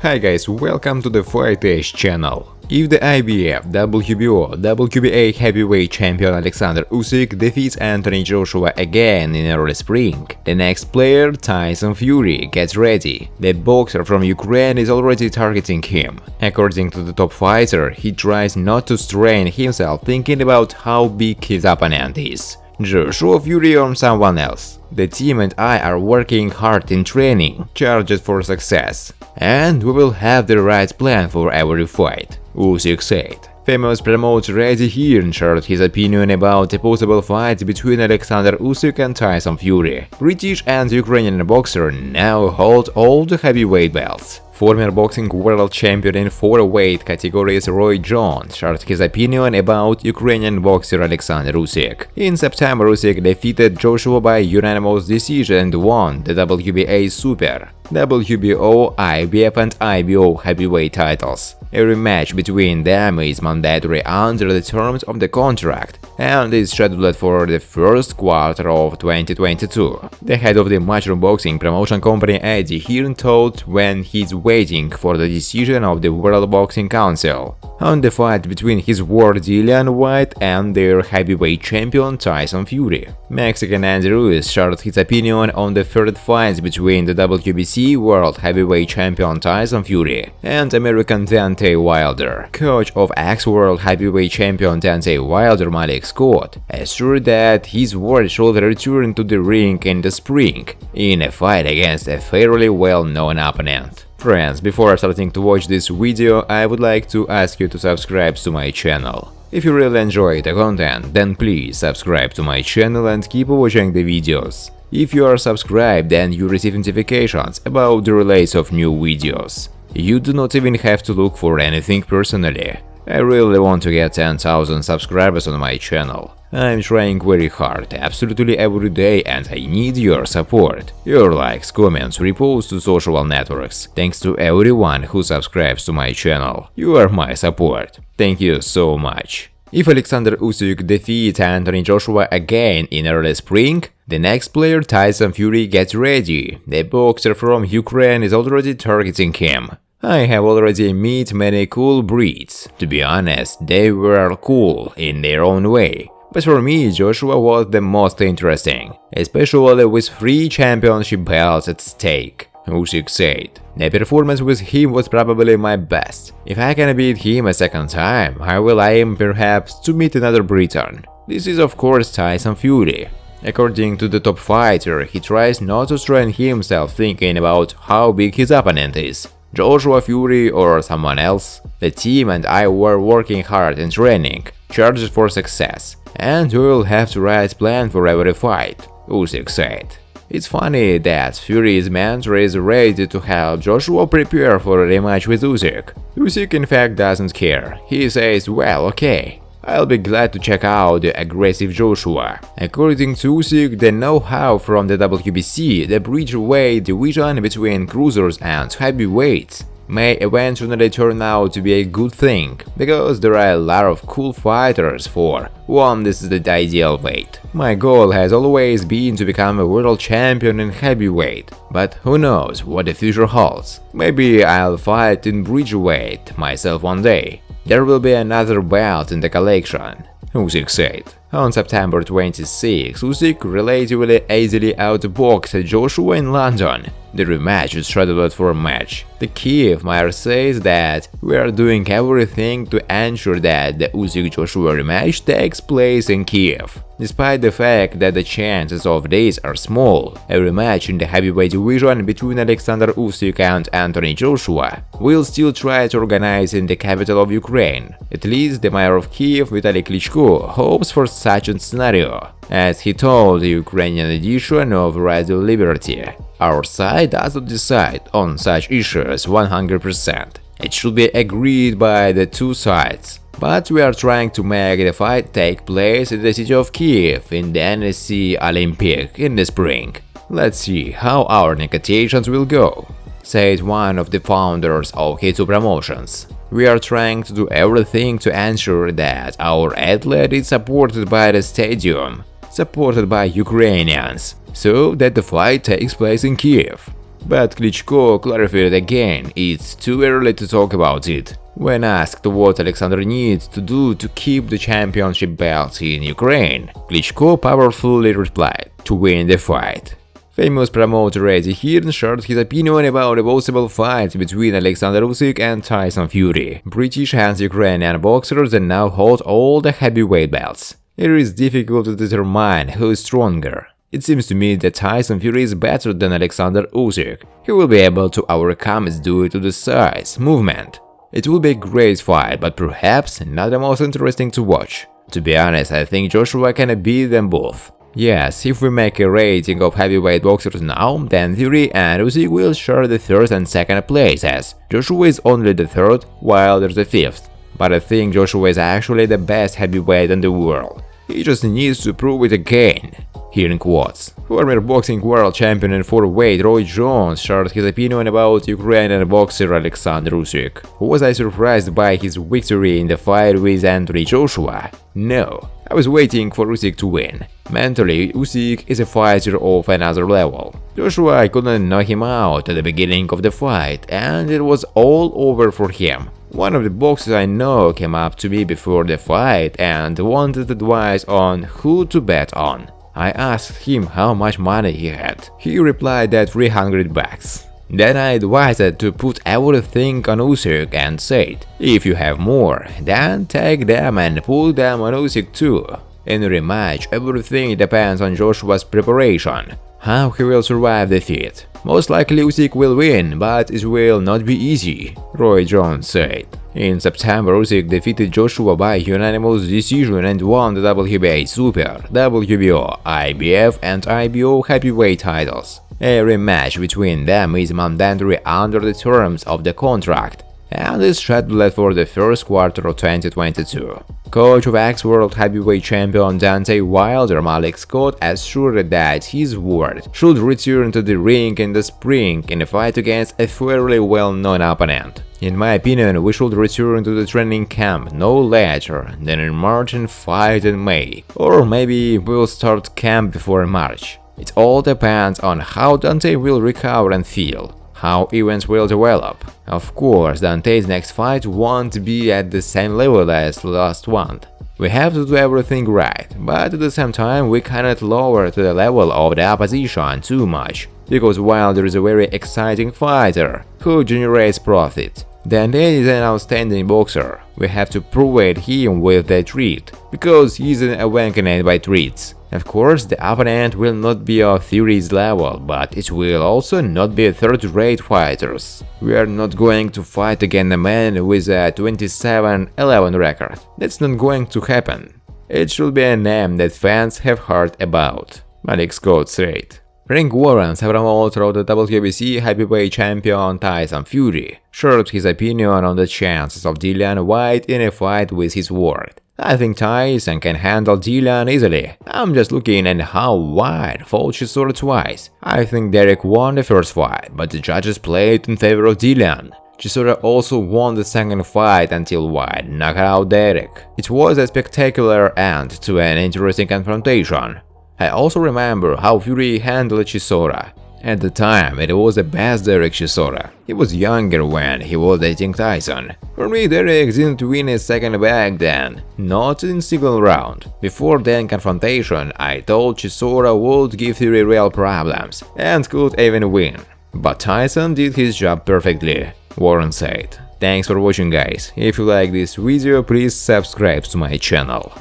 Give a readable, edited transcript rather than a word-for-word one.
Hi guys, welcome to the Fight Edge channel. If the IBF, WBO, WBA heavyweight champion Alexander Usyk defeats Anthony Joshua again in early spring, the next player, Tyson Fury, gets ready. The boxer from Ukraine is already targeting him. According to the top fighter, he tries not to strain himself thinking about how big his opponent is. Joshua, Fury or someone else. The team and I are working hard in training, charged for success, and we will have the right plan for every fight, Usyk said. Famous promoter Eddie Hearn shared his opinion about a possible fight between Alexander Usyk and Tyson Fury. British and Ukrainian boxer now hold all the heavyweight belts. Former boxing world champion in 4 weight categories Roy Jones shared his opinion about Ukrainian boxer Alexander Usyk. In September, Usyk defeated Joshua by unanimous decision and won the WBA Super, WBO, IBF and IBO heavyweight titles. A rematch between them is mandatory under the terms of the contract and is scheduled for the first quarter of 2022. The head of the Matchroom Boxing promotion company Eddie Hearn told when he's waiting for the decision of the World Boxing Council on the fight between his war Dillian Whyte and their heavyweight champion Tyson Fury. Mexican Andy Ruiz shared his opinion on the third fight between the WBC World Heavyweight Champion Tyson Fury and American Deontay Wilder. Coach of ex-World Heavyweight Champion Deontay Wilder, Malik Scott, assured that his ward should return to the ring in the spring in a fight against a fairly well-known opponent. Friends, before starting to watch this video, I would like to ask you to subscribe to my channel. If you really enjoy the content, then please subscribe to my channel and keep watching the videos. If you are subscribed, then you receive notifications about the release of new videos. You do not even have to look for anything personally. I really want to get 10,000 subscribers on my channel. I'm trying very hard, absolutely every day, and I need your support. Your likes, comments, reposts to social networks. Thanks to everyone who subscribes to my channel. You are my support. Thank you so much. If Alexander Usyk defeats Anthony Joshua again in early spring, the next player, Tyson Fury, gets ready. The boxer from Ukraine is already targeting him. I have already met many cool breeds. To be honest, they were cool in their own way. But for me, Joshua was the most interesting, especially with 3 championship belts at stake, Usyk said. The performance with him was probably my best. If I can beat him a second time, I will aim perhaps to meet another Briton. This is of course Tyson Fury. According to the top fighter, he tries not to strain himself thinking about how big his opponent is. Joshua, Fury or someone else. The team and I were working hard in training, charged for success, and we will have the right plan for every fight, Usyk said. It's funny that Fury's mentor is ready to help Joshua prepare for a rematch with Usyk. Usyk in fact doesn't care. He says, well, okay, I'll be glad to check out the aggressive Joshua. According to Usyk, the know-how from the WBC, the bridgeweight division between cruisers and heavyweights, may eventually turn out to be a good thing, because there are a lot of cool fighters for whom this is the ideal weight. My goal has always been to become a world champion in heavyweight, but who knows what the future holds. Maybe I'll fight in bridgeweight myself one day. There will be another belt in the collection, Usyk said. On September 26, Usyk relatively easily outboxed Joshua in London. The rematch is scheduled for March. The Kiev mayor says that we are doing everything to ensure that the Usyk-Joshua rematch takes place in Kiev. Despite the fact that the chances of this are small, a rematch in the heavyweight division between Alexander Usyk and Anthony Joshua will still try to organize in the capital of Ukraine. At least the mayor of Kiev, Vitaly Klitschko, hopes for such a scenario, as he told the Ukrainian edition of Radio Liberty. Our side does not decide on such issues 100%. It should be agreed by the two sides. But we are trying to make the fight take place in the city of Kiev in the NSC Olympic in the spring. Let's see how our negotiations will go, said one of the founders of K2 Promotions. We are trying to do everything to ensure that our athlete is supported by the stadium, supported by Ukrainians, so that the fight takes place in Kiev. But Klitschko clarified again, it's too early to talk about it. When asked what Alexander needs to do to keep the championship belt in Ukraine, Klitschko powerfully replied, to win the fight. Famous promoter Eddie Hearn shared his opinion about a possible fight between Alexander Usyk and Tyson Fury, British and Ukrainian boxers that now hold all the heavyweight belts. It is difficult to determine who is stronger. It seems to me that Tyson Fury is better than Alexander Usyk. He will be able to overcome it due to the size, movement. It will be a great fight, but perhaps not the most interesting to watch. To be honest, I think Joshua can beat them both. Yes, if we make a rating of heavyweight boxers now, then Fury and Usyk will share the third and second places. Joshua is only the third, while there's the fifth. But I think Joshua is actually the best heavyweight in the world. He just needs to prove it again. Here in quotes. Former boxing world champion and featherweight Roy Jones shared his opinion about Ukrainian boxer Alexander Usyk. Was I surprised by his victory in the fight with Anthony Joshua? No. I was waiting for Usyk to win. Mentally, Usyk is a fighter of another level. Joshua couldn't knock him out at the beginning of the fight, and it was all over for him. One of the boxers I know came up to me before the fight and wanted advice on who to bet on. I asked him how much money he had. He replied that $300. Then I advised to put everything on Usyk and said, if you have more, then take them and put them on Usyk too. In a rematch, everything depends on Joshua's preparation, how he will survive the defeat. Most likely Usyk will win, but it will not be easy, Roy Jones said. In September, Usyk defeated Joshua by unanimous decision and won the WBA Super, WBO, IBF and IBO heavyweight titles. A rematch between them is mandatory under the terms of the contract and is scheduled for the first quarter of 2022. Coach of ex-world heavyweight champion Deontay Wilder, Malik Scott, assured that his ward should return to the ring in the spring in a fight against a fairly well-known opponent. In my opinion, we should return to the training camp no later than in March and fight in May, or maybe we'll start camp before March. It all depends on how Deontay will recover and feel, how events will develop. Of course, Deontay's next fight won't be at the same level as the last one. We have to do everything right, but at the same time we cannot lower to the level of the opposition too much, because Wilder is a very exciting fighter who generates profit. Deontay is an outstanding boxer. We have to provide him with the treat, because he's an awakened by treats. Of course, the opponent will not be of Fury's level, but it will also not be third-rate fighters. We are not going to fight against a man with a 27-11 record. That's not going to happen. It should be a name that fans have heard about, Malik Scott said. Ring warrants a promoter of the WBC heavyweight champion Tyson Fury shared his opinion on the chances of Dillian Whyte in a fight with his ward. I think Tyson can handle Dillian easily. I'm just looking at how Whyte fought Chisora twice. I think Derek won the first fight, but the judges played in favor of Dillian. Chisora also won the second fight until Whyte knocked out Derek. It was a spectacular end to an interesting confrontation. I also remember how Fury handled Chisora. At the time, it was the best Derek Chisora. He was younger when he was dating Tyson. For me, Derek didn't win a second back then, not in single round. Before that confrontation, I thought Chisora would give Fury real problems and could even win. But Tyson did his job perfectly, Warren said. Thanks for watching, guys. If you like this video, please subscribe to my channel.